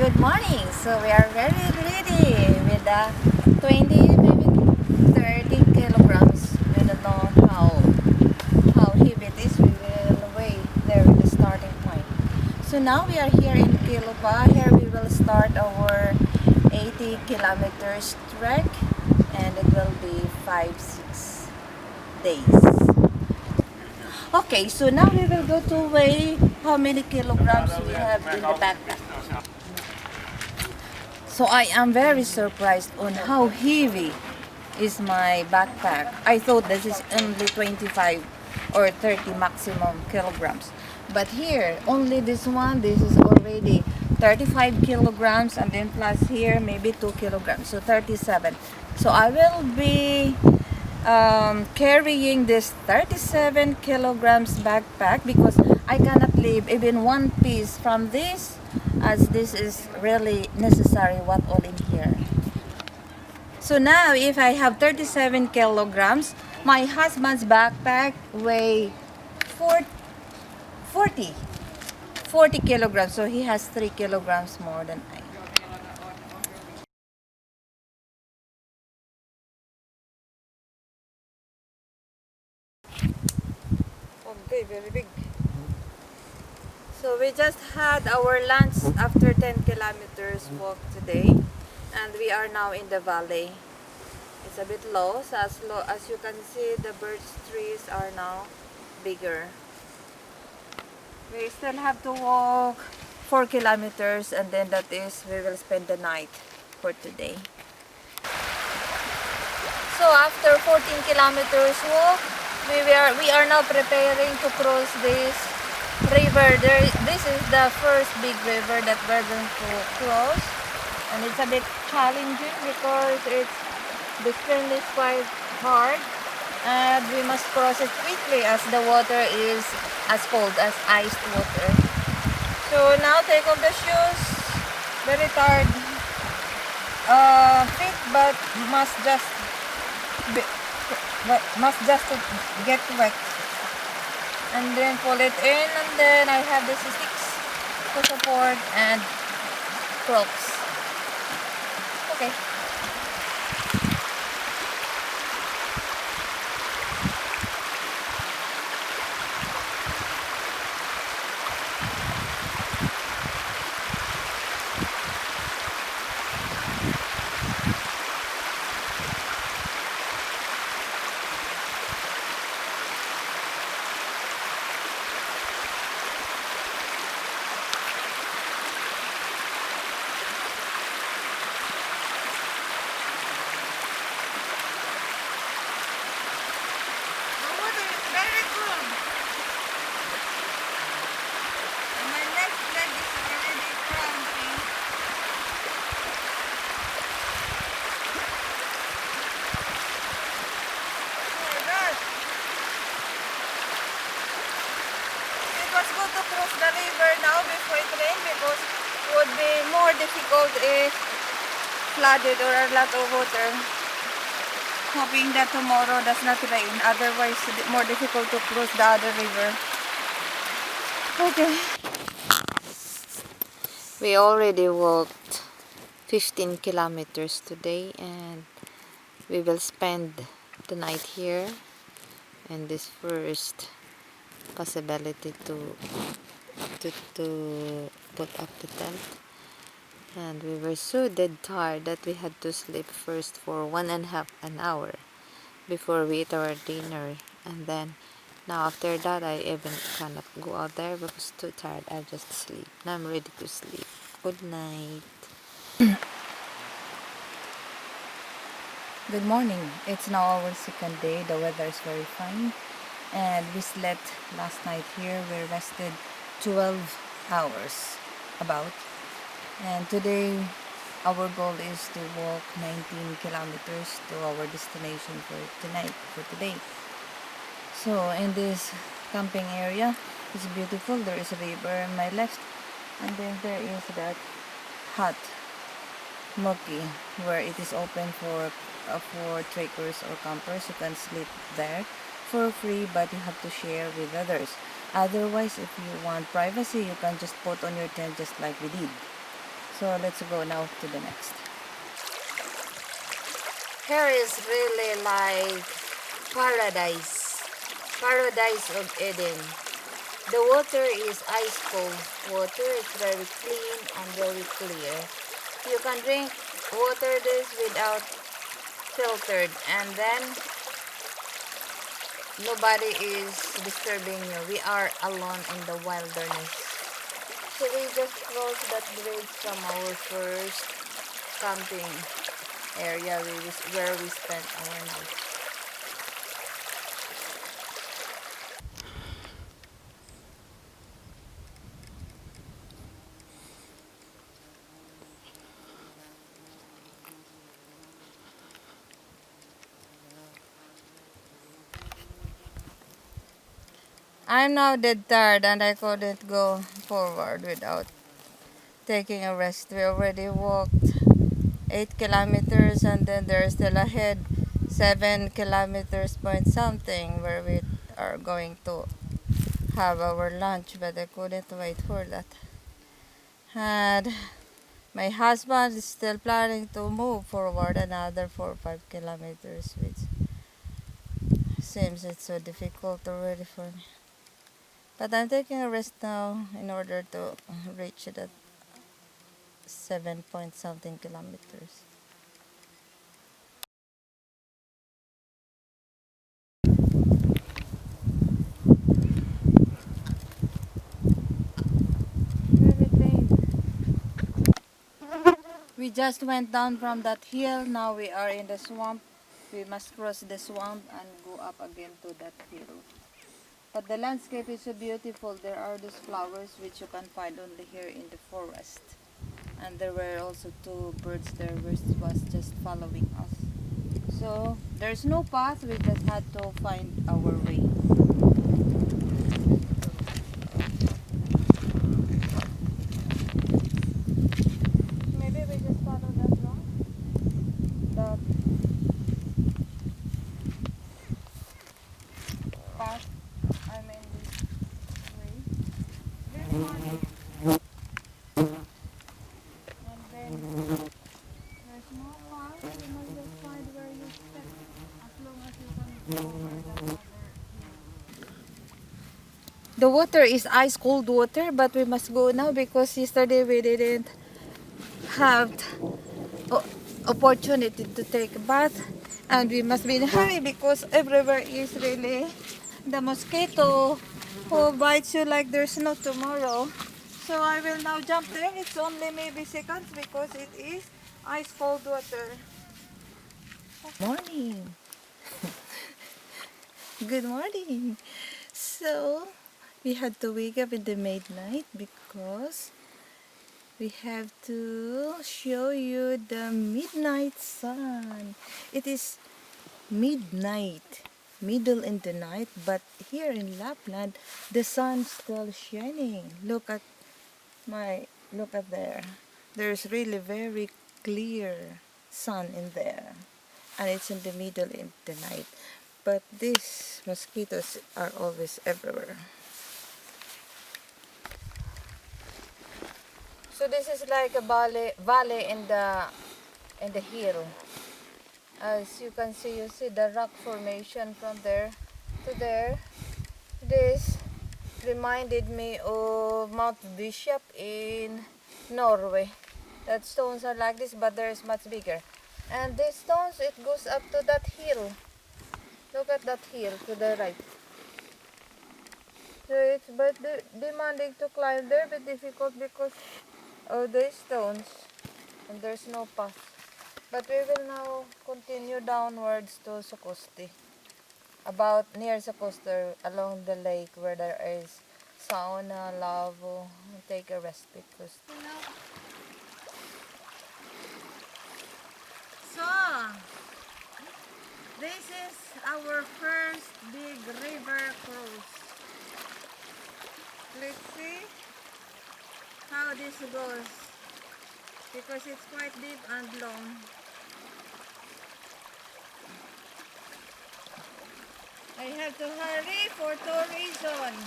good morning. So we are very ready with the 20, maybe 30 kilograms. We don't know how heavy it is. We will weigh there at the starting point. So now we are here in Kiilopää. Here we will start our 80 kilometers trek, and it will be 5-6 days. Okay, so now we will go to weigh how many kilograms we have in the backpack. So I am very surprised on how heavy is my backpack. I thought this is only 25 or 30 maximum kilograms. But here, only this is already 35 kilograms, and then plus here maybe 2 kilograms, so 37. So I will be carrying this 37 kilograms backpack because I cannot leave even one piece from this, as this is really necessary what all in here. So now if I have 37 kilograms, my husband's backpack weigh 40 kilograms, so he has 3 kilograms more than I. Okay, very big. So we just had our lunch after 10 kilometers walk today, and we are now in the valley. It's a bit low, so as you can see, the birch trees are now bigger. We still have to walk 4 kilometers, and then that is, we will spend the night for today. So after 14 kilometers walk, we are now preparing to cross this river. This is the first big river that we're going to cross, and it's a bit challenging because the stream is quite hard, and we must cross it quickly as the water is as cold as iced water. So now take off the shoes. Very tired feet, but must just get wet. And then pull it in, and then I have the sticks to support and Crocs. Okay. To cross the river now before it rains, because it would be more difficult if flooded or a lot of water. Hoping that tomorrow does not rain, otherwise more difficult to cross the other river. Okay. We already walked 15 kilometers today, and we will spend the night here in this first possibility to put up the tent. And we were so dead tired that we had to sleep first for 1.5 hour before we eat our dinner, and then now after that I even cannot go out there because too tired. I just sleep. Now I'm ready to sleep. Good night. Good morning. It's now our second day. The weather is very fine, and we slept last night here. We rested 12 hours about, and today our goal is to walk 19 kilometers to our destination for today. So in this camping area, it's beautiful. There is a river on my left, and then there is that hut, Moki, where it is open for trekkers or campers. You can sleep there for free, but you have to share with others. Otherwise, if you want privacy, you can just put on your tent just like we did. So let's go now to the next. Here is really like paradise. Paradise of Eden. The water is ice cold water. It's very clean and very clear. You can drink water this without filtered, and then nobody is disturbing you. We are alone in the wilderness. So we just crossed that bridge from our first camping area where we spent our night. I'm now dead tired and I couldn't go forward without taking a rest. We already walked 8 kilometers and then there's still ahead 7 kilometers point something where we are going to have our lunch, but I couldn't wait for that. And my husband is still planning to move forward another 4 or 5 kilometers, which seems it's so difficult already for me. But I'm taking a rest now in order to reach that 7 point something kilometers. Very faint. We just went down from that hill. Now we are in the swamp. We must cross the swamp and go up again to that hill. But the landscape is so beautiful. There are these flowers which you can find only here in the forest. And there were also 2 birds there which was just following us. So there's no path. We just had to find our way. Maybe we just follow that wrong. That path. I mean this way. Very funny. And then there's no path. You must just find where you step. As long as you can go over that other hill. The water is ice cold water, but we must go now because yesterday we didn't have opportunity to take a bath, and we must be in a hurry because everywhere is really the mosquito who bites you like there's no tomorrow. So I will now jump there. It's only maybe seconds because it is ice cold water. Morning. Good morning. So we had to wake up in the midnight because we have to show you the midnight sun. It is midnight, middle in the night, but here in Lapland, the sun's still shining. Look at there. There's really very clear sun in there, and it's in the middle in the night. But these mosquitoes are always everywhere. So this is like a valley in the hill. As you can see, you see the rock formation from there to there. This reminded me of Mount Bishop in Norway. That stones are like this, but there is much bigger. And these stones, it goes up to that hill. Look at that hill to the right. So it's but demanding to climb there, but difficult because of the stones, and there's no path. But we will now continue downwards to Sokosti, about near Sokosti, along the lake where there is sauna, lavo, and take a rest because. So this is our first big river cruise. Let's see how this goes because it's quite deep and long. I have to hurry for 2 reasons.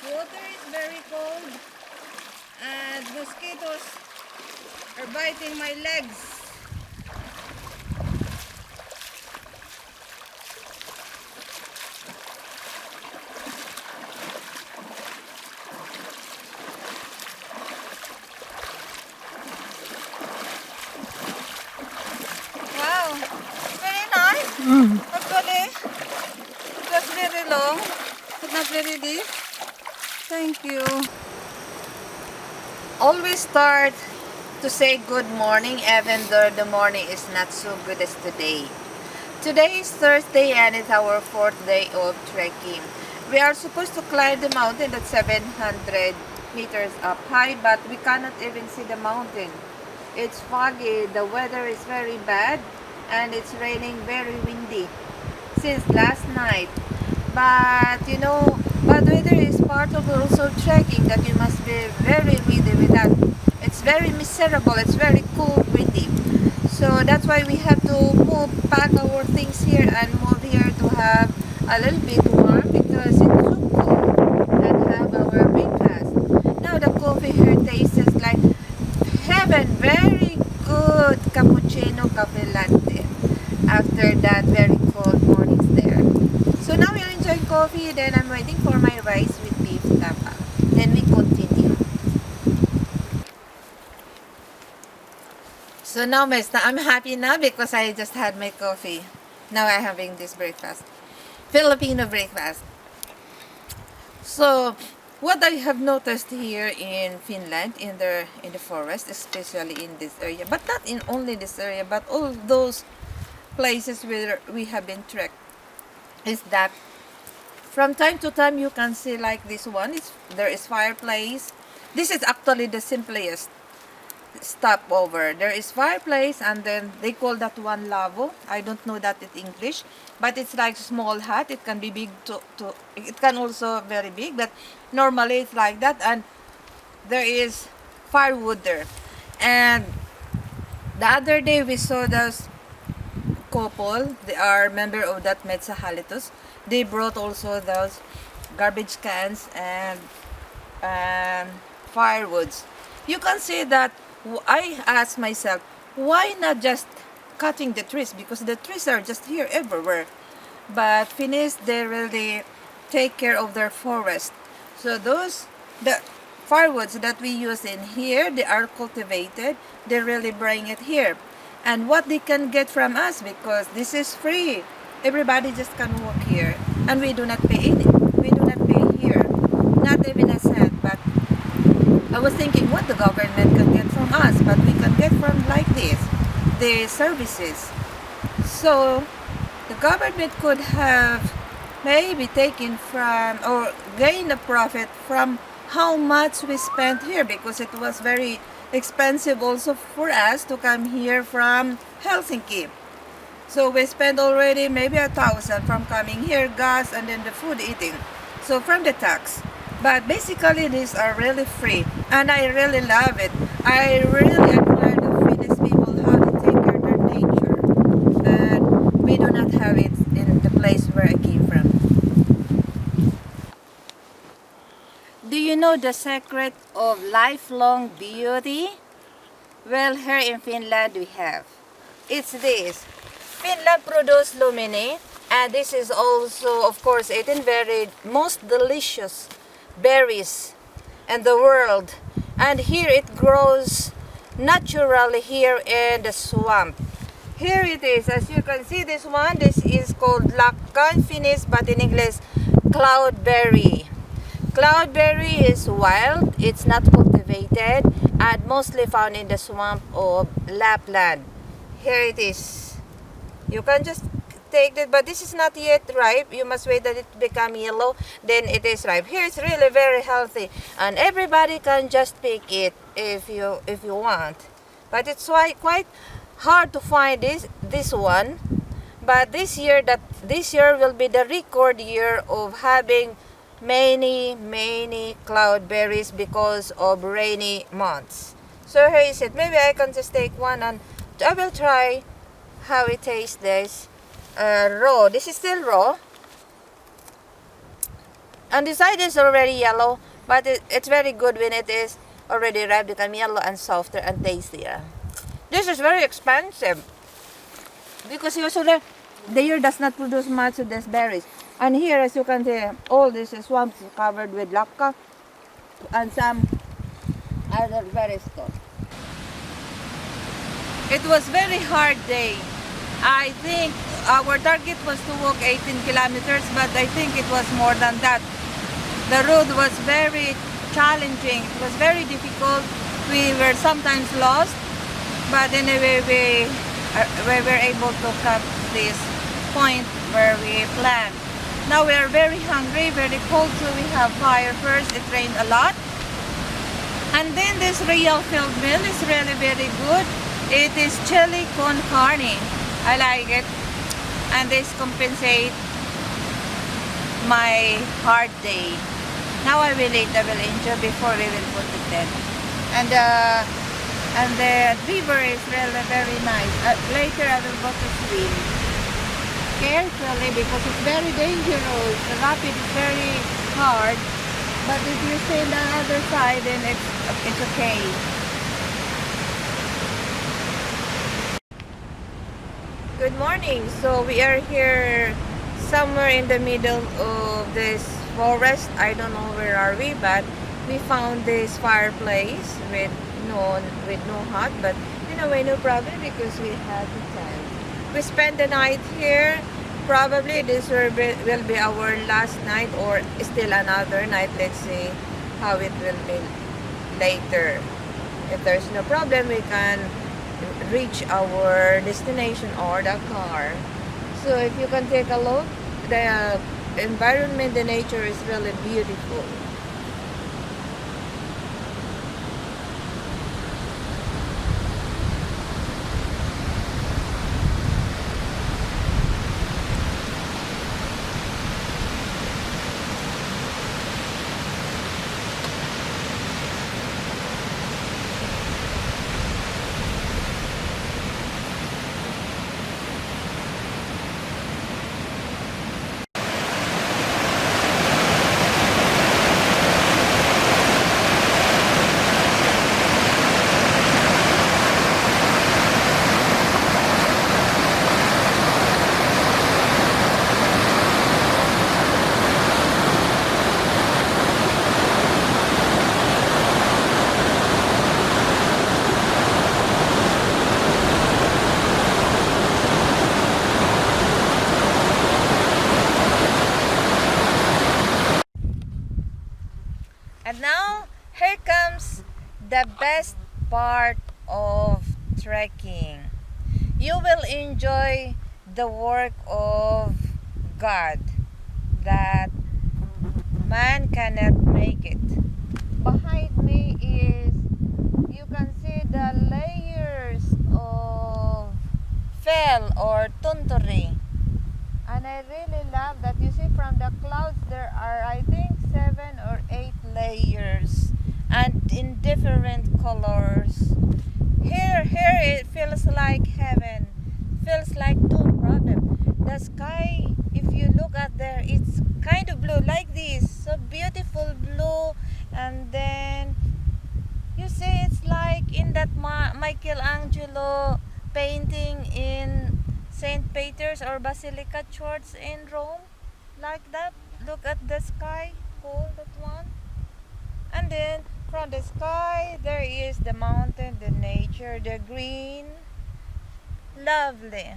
Water is very cold and mosquitoes are biting my legs. Wow, very nice. Actually, it was very long, but not very deep. Thank you. Always start to say good morning even though the morning is not so good as today. Today is Thursday and it's our 4th day of trekking. We are supposed to climb the mountain that's 700 meters up high, but we cannot even see the mountain. It's foggy, the weather is very bad, and it's raining very windy since last night. But you know, bad weather is part of also trekking, that you must be very ready with that. It's very miserable, it's very cold, windy. So that's why we have to pack our things here and move here to have a little bit warm because it's so cold, and have our breakfast. Now the coffee here tastes like heaven, very good cappuccino cafe latte after that very cold mornings there. So now we're enjoying coffee, then I'm waiting for my rice with beef tapa. Then we continue. So now I'm happy now because I just had my coffee. Now I'm having this breakfast. Filipino breakfast. So what I have noticed here in Finland, in the forest, especially in this area, but not in only this area, but all those places where we have been trekked, is that from time to time you can see like this one. There is fireplace. This is actually the simplest stopover. There is fireplace, and then they call that one lavo. I don't know that in English, but it's like small hut. It can be big it can also very big, but normally it's like that. And there is firewood there. And the other day we saw those couple. They are member of that Metsa Halitus. They brought also those garbage cans and firewoods. You can see that I asked myself, why not just cutting the trees? Because the trees are just here everywhere. But Finnish, they really take care of their forest. So the firewoods that we use in here, they are cultivated. They really bring it here. And what they can get from us, because this is free. Everybody just can walk here. And we do not pay any. We do not pay here. Not even a cent. But I was thinking what the government can get from us, but we can get from like this, the services. So the government could have maybe taken from or gain a profit from how much we spent here, because it was very expensive also for us to come here from Helsinki. So we spent already maybe 1,000 from coming here, gas, and then the food eating. So from the tax. But basically these are really free, and I really love it. I really admire the Finnish people, how they take care of their nature. And we do not have it in the place where I came from. Do you know the secret of lifelong beauty? Well, here in Finland we have. It's this. Finland produces lumini, and this is also, of course, eaten very most delicious berries in the world. And here it grows naturally here in the swamp. Here it is, as you can see, this one, this is called lakka in Finnish, but in English, cloudberry. Cloudberry is wild, it's not cultivated, and mostly found in the swamp of Lapland. Here it is. You can just take it, but this is not yet ripe. You must wait that it become yellow, then it is ripe. Here it's really very healthy, and everybody can just pick it if you want. But it's quite hard to find this one. But this year will be the record year of having many cloudberries because of rainy months. So here is it. Maybe I can just take one and I will try how it tastes. This raw. This is still raw. And the side is already yellow, but it's very good when it is already ripe, become yellow and softer and tastier. This is very expensive because usually the year does not produce much of these berries. And here, as you can see, all this swamp is covered with lakka and some other berries too. It was very hard day. I think our target was to walk 18 kilometers, but I think it was more than that. The road was very challenging. It was very difficult. We were sometimes lost, but anyway we were able to come to this point where we planned. Now we are very hungry, very cold, so we have fire first. It rained a lot. And then this real field meal is really very good. It is chili con carne. I like it. And this compensates my hard day. Now I will eat, I will enjoy before we will put it in. And the river is really very nice. Later I will go to swim. Carefully because it's very dangerous. The rapid is very hard. But if you stay on the other side, then it's okay. Good morning. So we are here somewhere in the middle of this forest. I don't know where are we, but we found this fireplace with no hut, but anyway, no problem because we have the time. We spend the night here. Probably this will be our last night or still another night. Let's see how it will be later. If there's no problem, we can reach our destination or the car. So if you can take a look, the environment, the nature is really beautiful. And now, here comes the best part of trekking. You will enjoy the work of God that man cannot make it. Behind me is, you can see the layers of fell or tunturi. And I really love that. You see from the clouds there are, I think, 7 or 8 layers and in different colors. Here it feels like heaven. Feels like no problem. The sky, if you look at there, it's kind of blue like this. So beautiful blue. And then you see it's like in that Michelangelo painting in St. Peter's or Basilica Church in Rome, like that. Look at the sky, cool, that one. And then from the sky there is the mountain, the nature, the green. Lovely.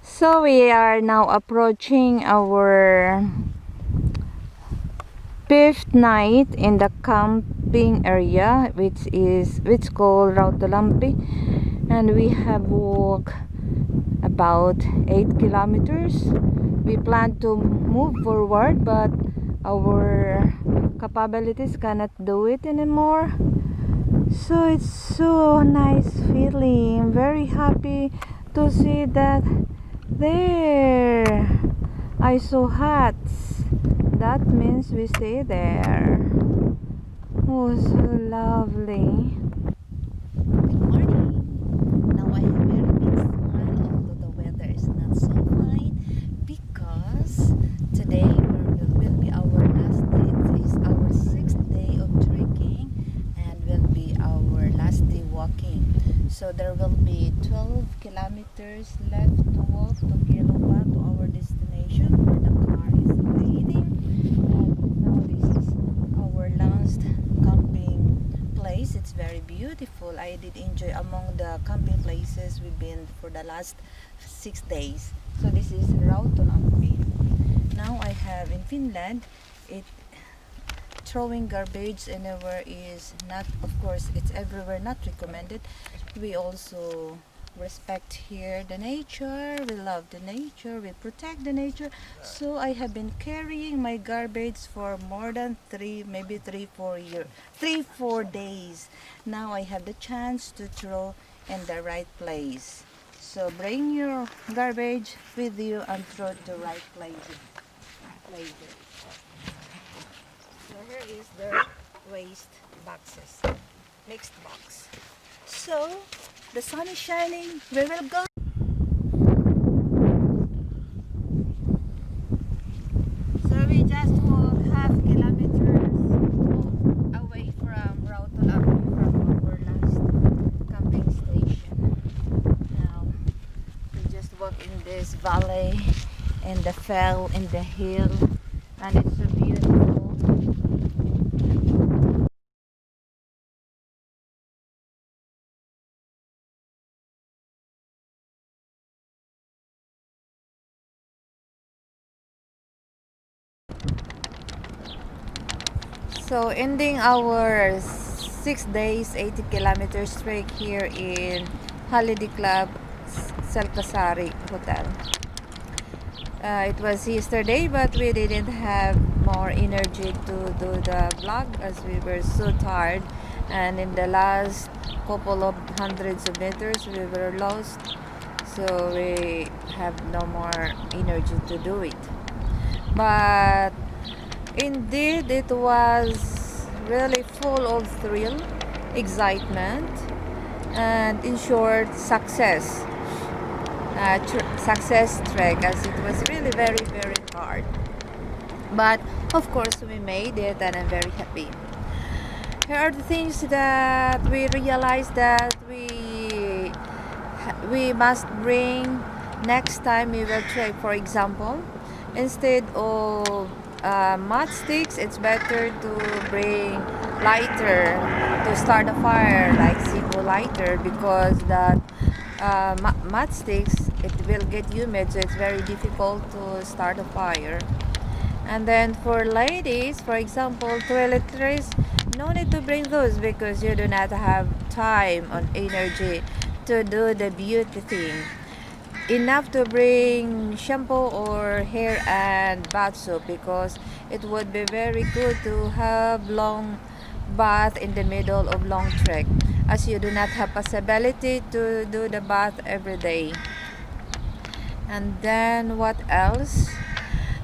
So we are now approaching our 5th night in the camping area, which called Rautulampi. And we have walked about 8 kilometers. We plan to move forward, but our capabilities cannot do it anymore. So it's so nice feeling. Very happy to see that there. I saw hats. That means we stay there. Oh, so lovely. Good morning. Now I have very big smile, although the weather is not so fine, because today will be our last day. It is our 6th day of So there will be 12 kilometers left to walk to Kiilopää, to our destination where the car is waiting. And now this is our last camping place. It's very beautiful. I did enjoy among the camping places we've been for the last 6 days. So this is Rautulampi. Now I have in Finland, throwing garbage anywhere is not, of course, it's everywhere not recommended. We also respect here the nature, we love the nature, we protect the nature. So I have been carrying my garbage for more than 3-4 days. Now I have the chance to throw in the right place. So bring your garbage with you and throw it to the right place. So here is the waste boxes, mixed box. So the sun is shining, we will go. So we just walk half kilometers away from Rautulampi, from our last camping station. Now we just walk in this valley, in the fell, in the hill, and it's so beautiful. So ending our 6 days, 80 kilometers trek here in Holiday Club Saariselkä Hotel. It was yesterday, but we didn't have more energy to do the vlog as we were so tired, and in the last couple of hundreds of meters we were lost, so we have no more energy to do it. But indeed, it was really full of thrill, excitement, and in short, success. Success trek, as it was really very, very hard. But of course, we made it, and I'm very happy. Here are the things that we realized that we must bring next time we will trek. For example, instead of matchsticks, it's better to bring lighter to start a fire, like Cebu lighter, because that matchsticks, it will get humid, so it's very difficult to start a fire. And then for ladies, for example, toiletries, no need to bring those because you do not have time or energy to do the beauty thing. Enough to bring shampoo or hair and bath soap, because it would be very good to have long bath in the middle of long trek, as you do not have possibility to do the bath every day. And then what else?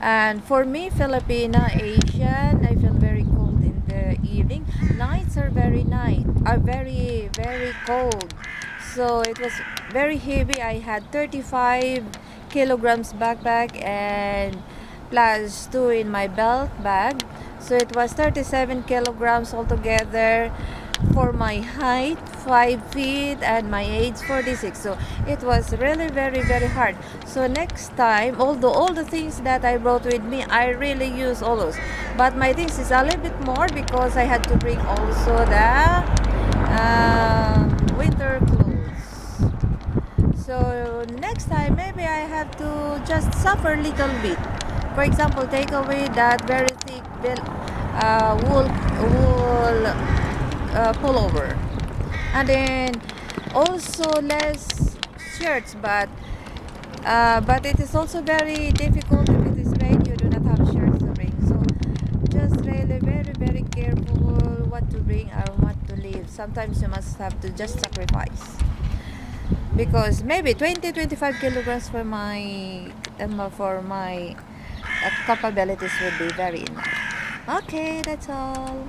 And for me, Filipino, Asian, I feel very cold in the evening. Nights are very cold. So it was very heavy. I had 35 kilograms backpack and plus 2 in my belt bag. So it was 37 kilograms altogether for my height, 5 feet, and my age 46. So it was really very, very hard. So next time, although all the things that I brought with me, I really use all those. But my things is a little bit more because I had to bring also the winter clothes. So next time, maybe I have to just suffer a little bit. For example, take away that very thick wool pullover, and then also less shirts. But it is also very difficult if it is rain. You do not have shirts to bring. So just really very, very careful what to bring or what to leave. Sometimes you must have to just sacrifice. Because maybe 20-25 kilograms for my capabilities would be very enough. Okay, that's all.